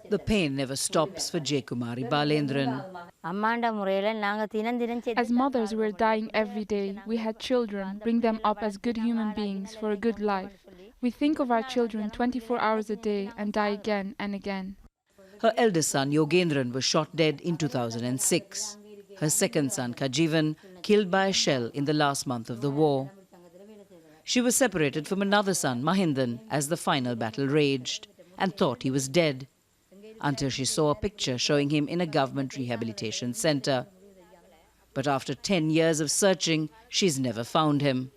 The pain never stops for JEYAKUMARI Balendran. As mothers, we're dying every day. We had children, bring them up as good human beings for a good life. We think of our children 24 hours a day and die again and again. Her eldest son, Yogendran, was shot dead in 2006. Her second son, Kajivan, killed by a shell in the last month of the war. She was separated from another son, Mahindan, as the final battle raged, and thought he was dead, until she saw a picture showing him in a government rehabilitation center. But after 10 years of searching, she's never found him.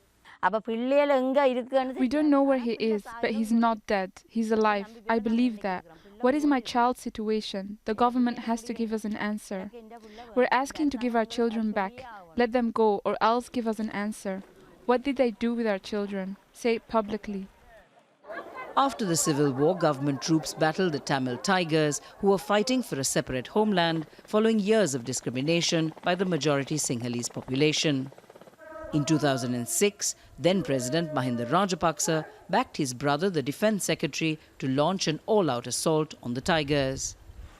We don't know where he is, but he's not dead. He's alive. I believe that. What is my child's situation? The government has to give us an answer. We're asking to give our children back. Let them go, or else give us an answer. What did they do with our children? Say it publicly. After the civil war, government troops battled the Tamil Tigers, who were fighting for a separate homeland following years of discrimination by the majority Sinhalese population. In 2006, then-President Mahinda Rajapaksa backed his brother, the Defence Secretary, to launch an all-out assault on the Tigers.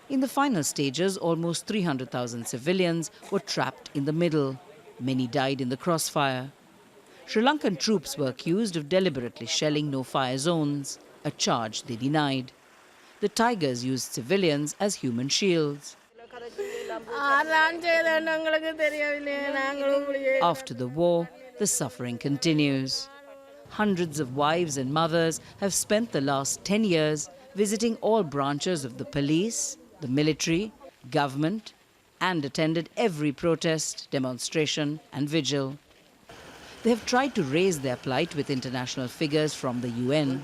In the final stages, almost 300,000 civilians were trapped in the middle. Many died in the crossfire. Sri Lankan troops were accused of deliberately shelling no-fire zones, a charge they denied. The Tigers used civilians as human shields. After the war, the suffering continues. Hundreds of wives and mothers have spent the last 10 years visiting all branches of the police, the military, government, and attended every protest, demonstration and vigil. They have tried to raise their plight with international figures from the UN,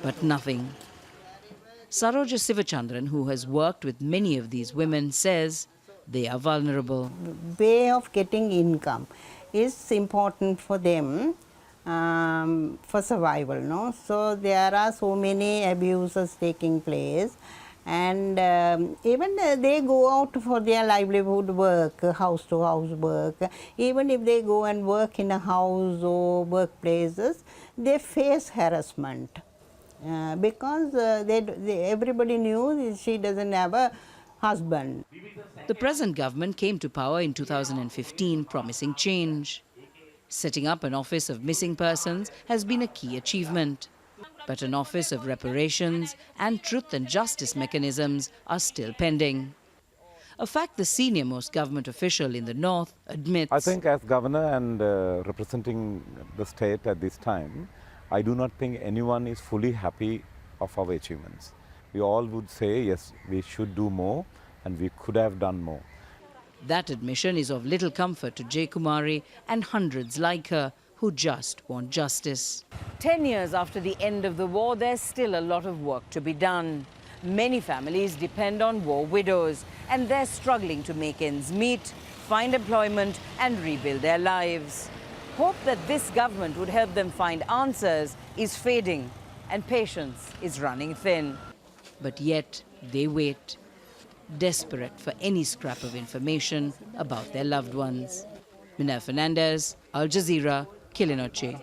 but nothing. SAROJA SIVACHANDRA, who has worked with many of these women, says they are vulnerable. Way of getting income is important for them for survival, no? So there are so many abuses taking place, and even they go out for their livelihood work, house to house work. Even if they go and work in a house or workplaces, they face harassment because everybody knew she doesn't have a husband. The present government came to power in 2015 promising change. Setting up an office of missing persons has been a key achievement. But an office of reparations and truth and justice mechanisms are still pending. A fact the senior-most government official in the north admits. I think as governor and representing the state at this time, I do not think anyone is fully happy of our achievements. We all would say, yes, we should do more and we could have done more. That admission is of little comfort to JEYAKUMARI and hundreds like her who just want justice. 10 years after the end of the war, there's still a lot of work to be done. Many families depend on war widows, and they're struggling to make ends meet, find employment and rebuild their lives. Hope that this government would help them find answers is fading, and patience is running thin. But yet they wait, desperate for any scrap of information about their loved ones. Minelle, Fernandez, Al Jazeera, Kilinochchi.